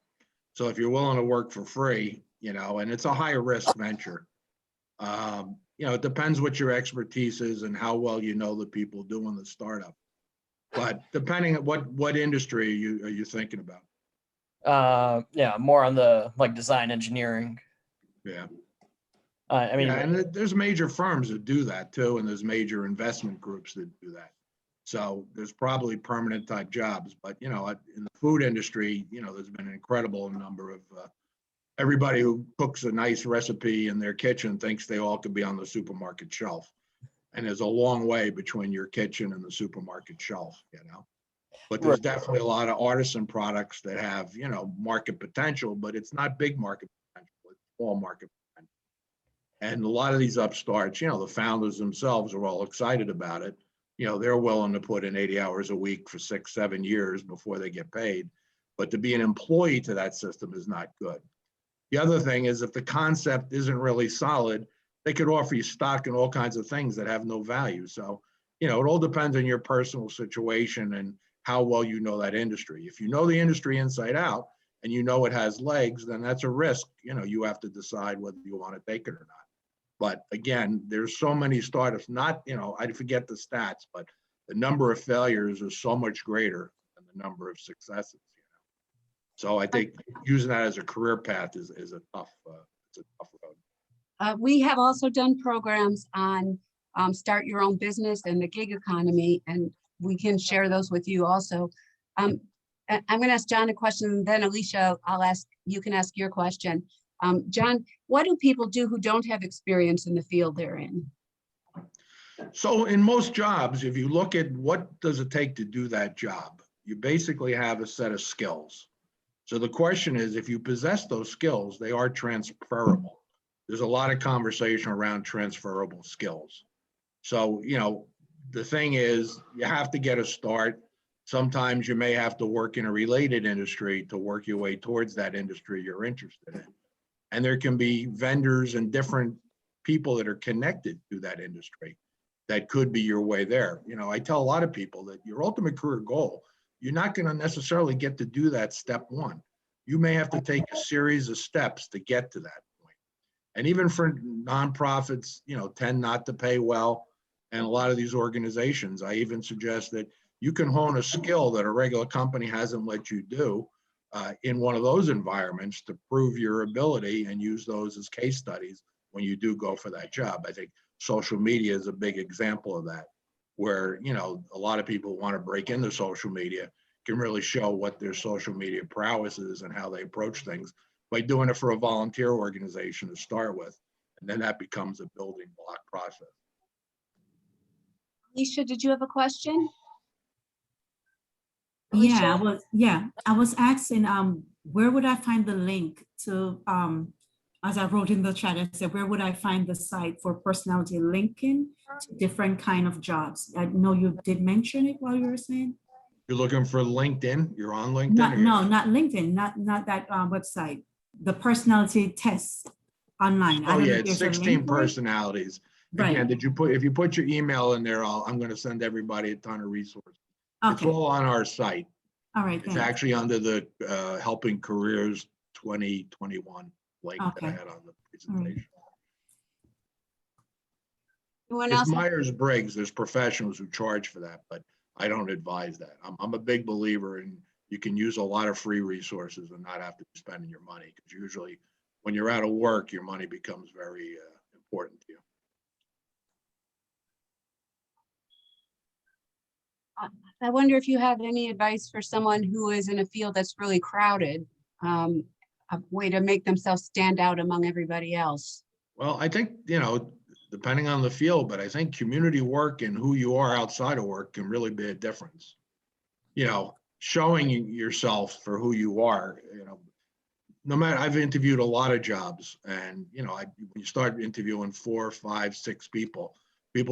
Speaker 2: So if you're willing to work for free, and it's a higher risk venture, it depends what your expertise is and how well you know the people doing the startup. But depending on what industry are you thinking about?
Speaker 4: Yeah, more on the like design engineering.
Speaker 2: Yeah.
Speaker 4: I mean,
Speaker 2: Yeah, and there's major firms that do that too, and there's major investment groups that do that. So there's probably permanent type jobs, but in the food industry, there's been an incredible number of everybody who cooks a nice recipe in their kitchen thinks they all could be on the supermarket shelf. And there's a long way between your kitchen and the supermarket shelf, But there's definitely a lot of artisan products that have, market potential, but it's not big market potential, it's small market potential. And a lot of these upstarts, the founders themselves are all excited about it. They're willing to put in 80 hours a week for 6, 7 years before they get paid. But to be an employee to that system is not good. The other thing is if the concept isn't really solid, they could offer you stock and all kinds of things that have no value. So, it all depends on your personal situation and how well you know that industry. If you know the industry inside out and you know it has legs, then that's a risk. You have to decide whether you want to take it or not. But again, there's so many startups, not, I forget the stats, but the number of failures is so much greater than the number of successes. So I think using that as a career path is a tough, it's a tough road.
Speaker 1: We have also done programs on start your own business and the gig economy, and we can share those with you also. I'm going to ask John a question, and then Alicia, you can ask your question. John, what do people do who don't have experience in the field they're in?
Speaker 2: So in most jobs, if you look at what does it take to do that job, you basically have a set of skills. So the question is, if you possess those skills, they are transferable. There's a lot of conversation around transferable skills. So, the thing is, you have to get a start. Sometimes you may have to work in a related industry to work your way towards that industry you're interested in. And there can be vendors and different people that are connected to that industry that could be your way there. I tell a lot of people that your ultimate career goal, you're not going to necessarily get to do that step one. You may have to take a series of steps to get to that point. And even for nonprofits, tend not to pay well. And a lot of these organizations, I even suggest that you can hone a skill that a regular company hasn't let you do in one of those environments to prove your ability and use those as case studies when you do go for that job. I think social media is a big example of that, where, a lot of people want to break into social media can really show what their social media prowess is and how they approach things by doing it for a volunteer organization to start with. And then that becomes a building block process.
Speaker 1: Alicia, did you have a question?
Speaker 5: Yeah, I was asking, where would I find the link to, as I wrote in the chat, I said, where would I find the site for personality linking to different kind of jobs? I know you did mention it while you were saying.
Speaker 2: You're looking for LinkedIn? You're on LinkedIn?
Speaker 5: Not LinkedIn, not that website. The personality test online.
Speaker 2: Oh yeah, it's 16 personalities.
Speaker 5: Right.
Speaker 2: Again, if you put your email in there, I'm going to send everybody a ton of resources.
Speaker 5: Okay.
Speaker 2: It's all on our site.
Speaker 5: All right.
Speaker 2: It's actually under the Helping Careers 2021 link that I had on the presentation. It's Myers-Briggs. There's professionals who charge for that, but I don't advise that. I'm a big believer in you can use a lot of free resources and not have to be spending your money, because usually when you're out of work, your money becomes very important to you.
Speaker 1: I wonder if you have any advice for someone who is in a field that's really crowded, a way to make themselves stand out among everybody else.
Speaker 2: Well, I think, depending on the field, but I think community work and who you are outside of work can really be a difference. Showing yourself for who you are, no matter, I've interviewed a lot of jobs, and, when you start interviewing 4, 5, 6 people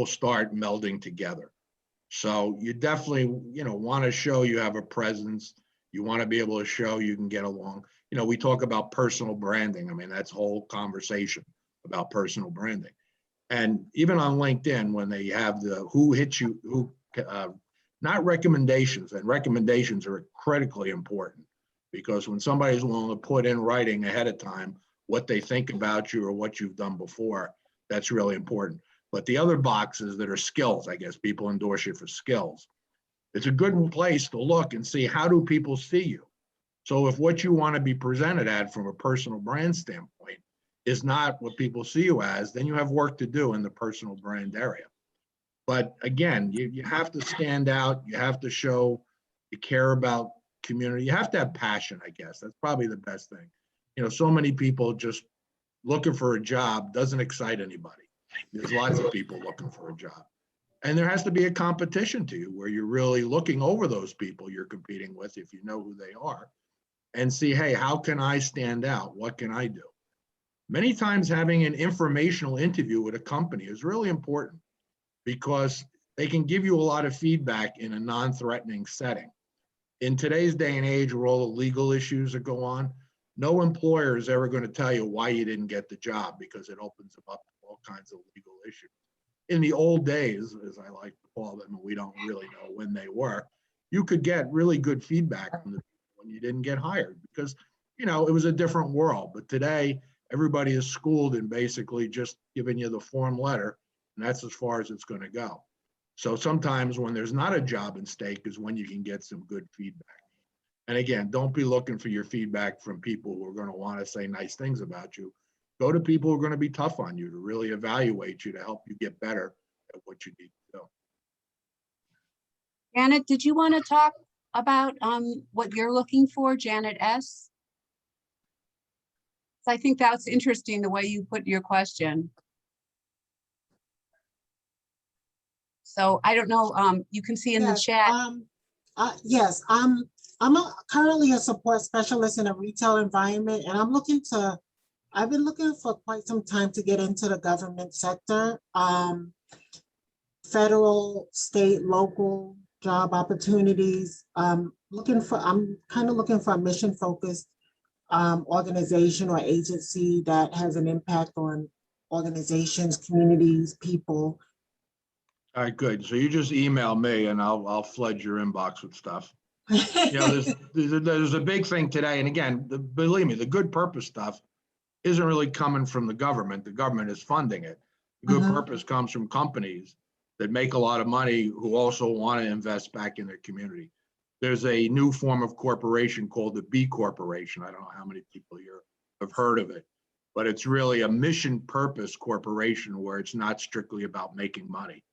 Speaker 2: start melding together. So you definitely, want to show you have a presence. You want to be able to show you can get along. we talk about personal branding. I mean, that's a whole conversation about personal branding. And even on LinkedIn, when they have the who hits you, not recommendations, and recommendations are critically important, because when somebody's willing to put in writing ahead of time what they think about you or what you've done before, that's really important. But the other boxes that are skills, I guess people endorse you for skills. It's a good place to look and see, how do people see you? So if what you want to be presented at from a personal brand standpoint is not what people see you as, then you have work to do in the personal brand area. But again, you have to stand out. You have to show you care about community. You have to have passion, I guess. That's probably the best thing. So many people just looking for a job doesn't excite anybody. There's lots of people looking for a job. And there has to be a competition to you where you're really looking over those people you're competing with, if you know who they are, and see, hey, how can I stand out? What can I do? Many times having an informational interview with a company is really important, because they can give you a lot of feedback in a non-threatening setting. In today's day and age, where all the legal issues that go on, no employer is ever going to tell you why you didn't get the job, because it opens them up to all kinds of legal issues. In the old days, as I like to call them, and we don't really know when they were, you could get really good feedback from the people when you didn't get hired, because it was a different world. But today, everybody is schooled in basically just giving you the form letter, and that's as far as it's going to go. So sometimes when there's not a job in stake is when you can get some good feedback. And again, don't be looking for your feedback from people who are going to want to say nice things about you. Go to people who are going to be tough on you, to really evaluate you, to help you get better at what you need to do.
Speaker 1: Janet, did you want to talk about what you're looking for, Janet S? I think that's interesting, the way you put your question. So I don't know, you can see in the chat.
Speaker 6: Yes, I'm currently a support specialist in a retail environment, and I've been looking for quite some time to get into the government sector, federal, state, local job opportunities. I'm kind of looking for a mission-focused organization or agency that has an impact on organizations, communities, people.
Speaker 2: All right, good. So you just email me and I'll flood your inbox with stuff. There's a big thing today. And again, believe me, the good purpose stuff isn't really coming from the government. The government is funding it. The good purpose comes from companies that make a lot of money, who also want to invest back in their community. There's a new form of corporation called the B Corporation. I don't know how many people here have heard of it, but it's really a mission purpose corporation where it's not strictly about making money.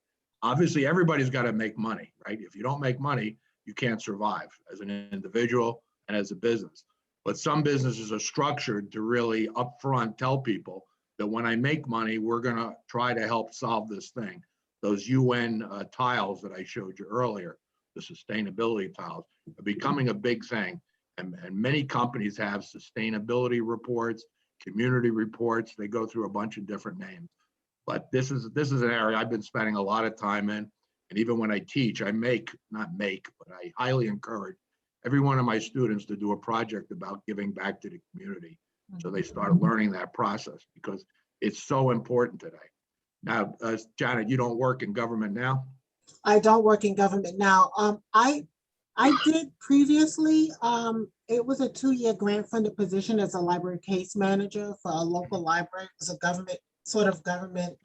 Speaker 2: Obviously, everybody's got to make money, right? If you don't make money, you can't survive as an individual and as a business. But some businesses are structured to really upfront tell people that when I make money, we're going to try to help solve this thing. Those UN tiles that I showed you earlier, the sustainability tiles, are becoming a big thing. And many companies have sustainability reports, community reports. They go through a bunch of different names. But this is an area I've been spending a lot of time in. And even when I teach, I highly encourage every one of my students to do a project about giving back to the community. So they start learning that process, because it's so important today. Now, Janet, you don't work in government now?
Speaker 6: I don't work in government now. I did previously. It was a 2-year grant funded position as a library case manager for a local library. It was a government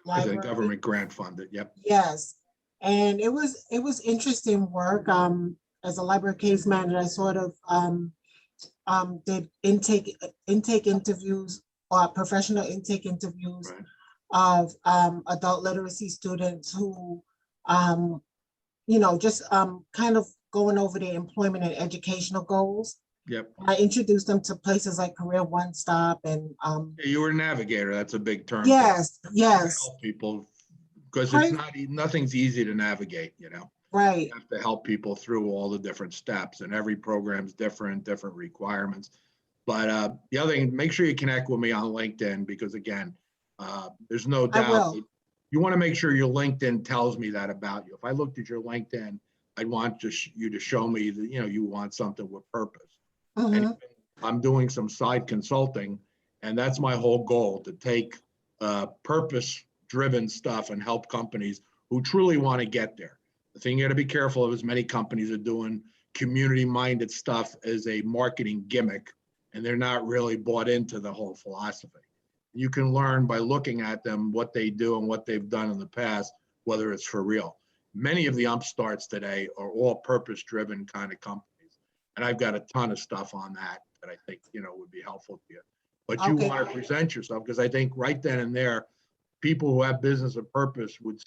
Speaker 6: library.
Speaker 2: As a government grant funded, yep.
Speaker 6: Yes, and it was interesting work. As a library case manager, I sort of did intake interviews, or professional intake interviews, right, of adult literacy students who, just kind of going over their employment and educational goals.
Speaker 2: Yep.
Speaker 6: I introduced them to places like Career One Stop and
Speaker 2: You were a navigator. That's a big term.
Speaker 6: Yes.
Speaker 2: Help people, because it's nothing's easy to navigate,
Speaker 6: Right.
Speaker 2: You have to help people through all the different steps, and every program's different requirements. But the other thing, make sure you connect with me on LinkedIn, because again, there's no doubt you want to make sure your LinkedIn tells me that about you. If I looked at your LinkedIn, I'd want you to show me that you want something with purpose. And I'm doing some side consulting, and that's my whole goal, to take purpose-driven stuff and help companies who truly want to get there. The thing you got to be careful of is many companies are doing community-minded stuff as a marketing gimmick, and they're not really bought into the whole philosophy. You can learn by looking at them, what they do and what they've done in the past, whether it's for real. Many of the upstarts today are all purpose-driven kind of companies. And I've got a ton of stuff on that I think, would be helpful to you. But you
Speaker 6: Okay.
Speaker 2: want to present yourself, because I think right then and there, people who have business of purpose would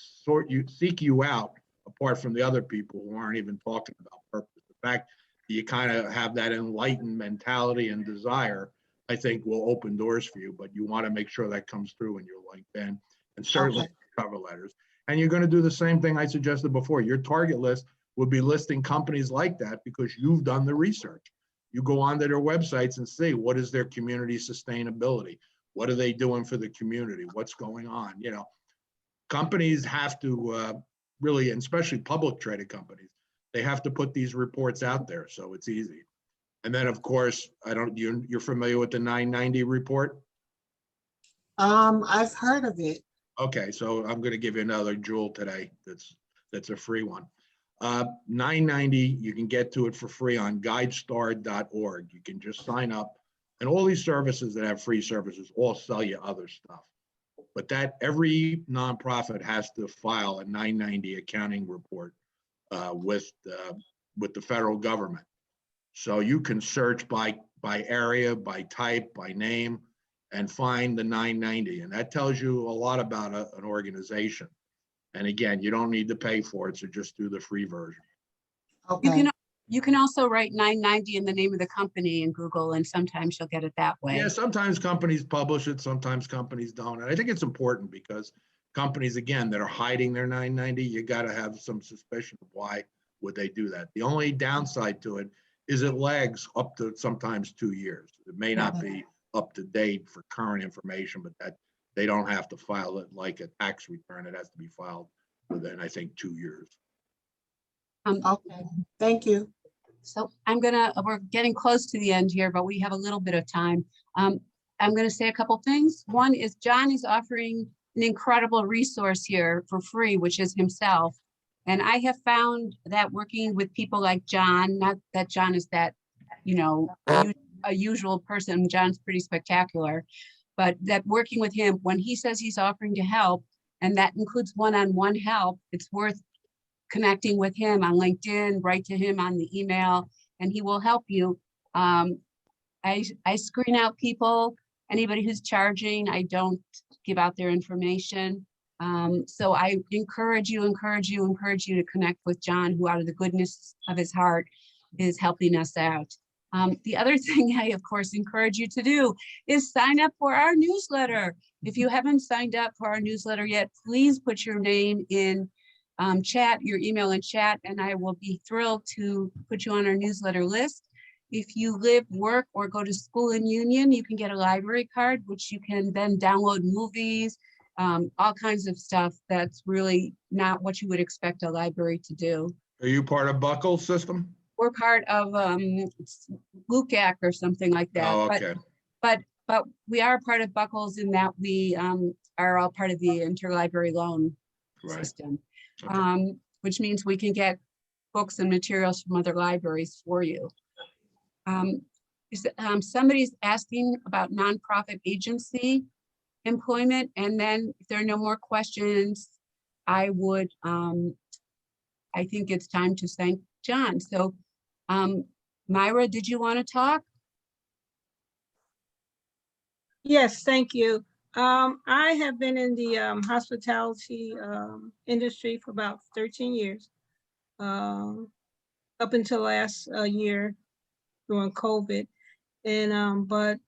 Speaker 2: seek you out, apart from the other people who aren't even talking about purpose. The fact that you kind of have that enlightened mentality and desire, I think will open doors for you, but you want to make sure that comes through in your LinkedIn and certainly
Speaker 6: Okay.
Speaker 2: cover letters. And you're going to do the same thing I suggested before. Your target list would be listing companies like that because you've done the research. You go onto their websites and see what is their community sustainability. What are they doing for the community? What's going on? Companies have to really, and especially public traded companies, they have to put these reports out there, so it's easy. And then, of course, you're familiar with the 990 report?
Speaker 6: I've heard of it.
Speaker 2: Okay, so I'm going to give you another jewel today. That's a free one. 990, you can get to it for free on guidestar.org. You can just sign up, and all these services that have free services all sell you other stuff. But that every nonprofit has to file a 990 accounting report with the federal government. So you can search by area, by type, by name, and find the 990. And that tells you a lot about an organization. And again, you don't need to pay for it, so just do the free version.
Speaker 6: Okay.
Speaker 1: You can also write 990 in the name of the company in Google, and sometimes you'll get it that way.
Speaker 2: Yeah, sometimes companies publish it, sometimes companies don't. And I think it's important because companies, again, that are hiding their 990, you got to have some suspicion of why would they do that. The only downside to it is it lags up to sometimes 2 years. It may not be up to date for current information, but that they don't have to file it like a tax return. It has to be filed within, I think, 2 years.
Speaker 6: Okay. Thank you.
Speaker 1: So we're getting close to the end here, but we have a little bit of time. I'm going to say a couple things. One is John is offering an incredible resource here for free, which is himself. And I have found that working with people like John, not that John is that, a usual person, John's pretty spectacular, but that working with him, when he says he's offering to help, and that includes one-on-one help, it's worth connecting with him on LinkedIn, write to him on the email, and he will help you. I screen out people, anybody who's charging, I don't give out their information. So I encourage you to connect with John, who out of the goodness of his heart is helping us out. The other thing I, of course, encourage you to do is sign up for our newsletter. If you haven't signed up for our newsletter yet, please put your name in chat, your email in chat, and I will be thrilled to put you on our newsletter list. If you live, work, or go to school in Union, you can get a library card, which you can then download movies, all kinds of stuff that's really not what you would expect a library to do.
Speaker 2: Are you part of Buckle's system?
Speaker 1: We're part of LUCAC or something like that.
Speaker 2: Oh, okay.
Speaker 1: But we are part of Buckles in that we are all part of the interlibrary loan system, okay. Which means we can get books and materials from other libraries for you. Somebody's asking about nonprofit agency employment, and then if there are no more questions, I think it's time to thank John. So Myra, did you want to talk?
Speaker 7: Yes, thank you. I have been in the hospitality industry for about 13 years, up until last year during COVID. And but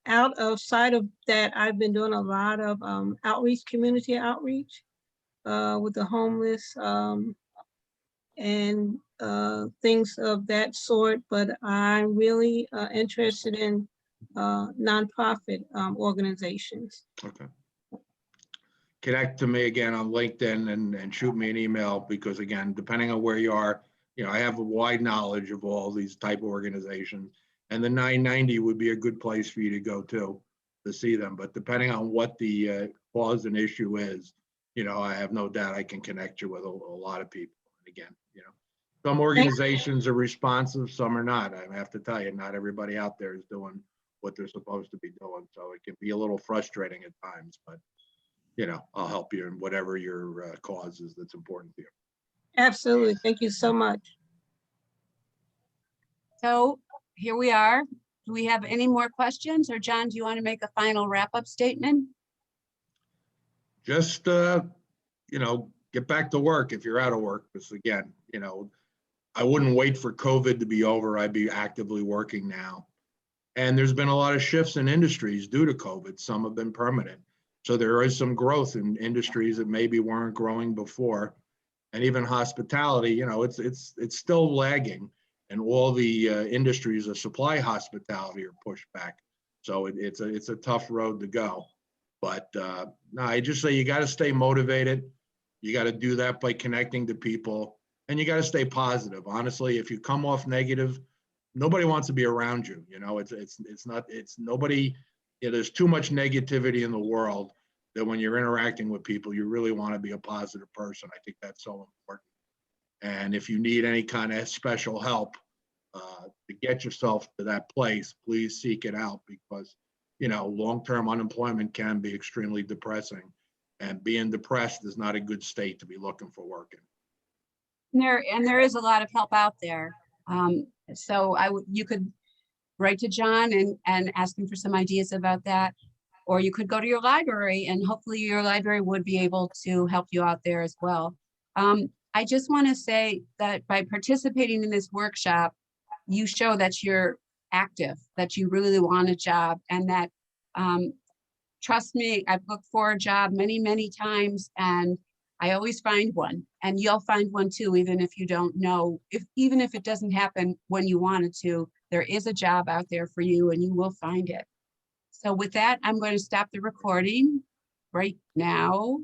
Speaker 7: outside of that, I've been doing a lot of outreach, community outreach with the homeless and things of that sort. But I'm really interested in nonprofit organizations.
Speaker 2: Okay. Connect to me again on LinkedIn and shoot me an email, because again, depending on where you are, I have a wide knowledge of all these type of organizations. And the 990 would be a good place for you to go to see them. But depending on what the cause and issue is, you know, I have no doubt I can connect you with a lot of people. And again, you know, some organizations are responsive, some are not. I have to tell you, not everybody out there is doing what they're supposed to be doing. So it can be a little frustrating at times, but you know, I'll help you in whatever your cause is that's important to you.
Speaker 7: Absolutely. Thank you so much.
Speaker 1: So here we are. Do we have any more questions? Or John, do you want to make a final wrap-up statement?
Speaker 2: Just, you know, get back to work if you're out of work. Because again, you know, I wouldn't wait for COVID to be over. I'd be actively working now. And there's been a lot of shifts in industries due to COVID. Some have been permanent. So there is some growth in industries that maybe weren't growing before. And even hospitality, you know, it's still lagging. And all the industries that supply hospitality are pushed back. So it's a tough road to go. But no, I just say you got to stay motivated. You got to do that by connecting to people, and you got to stay positive. Honestly, if you come off negative, nobody wants to be around you. You know, it's nobody. You know, there's too much negativity in the world that when you're interacting with people, you really want to be a positive person. I think that's so important. And if you need any kind of special help to get yourself to that place, please seek it out, because, you know, long-term unemployment can be extremely depressing, and being depressed is not a good state to be looking for work in.
Speaker 1: And there is a lot of help out there. So you could write to John and ask him for some ideas about that. Or you could go to your library, and hopefully your library would be able to help you out there as well. I just want to say that by participating in this workshop, you show that you're active, that you really want a job, and that, trust me, I've looked for a job many, many times, and I always find one, and you'll find one too, even if you don't know, even if it doesn't happen when you wanted to, there is a job out there for you, and you will find it. So with that, I'm going to stop the recording right now.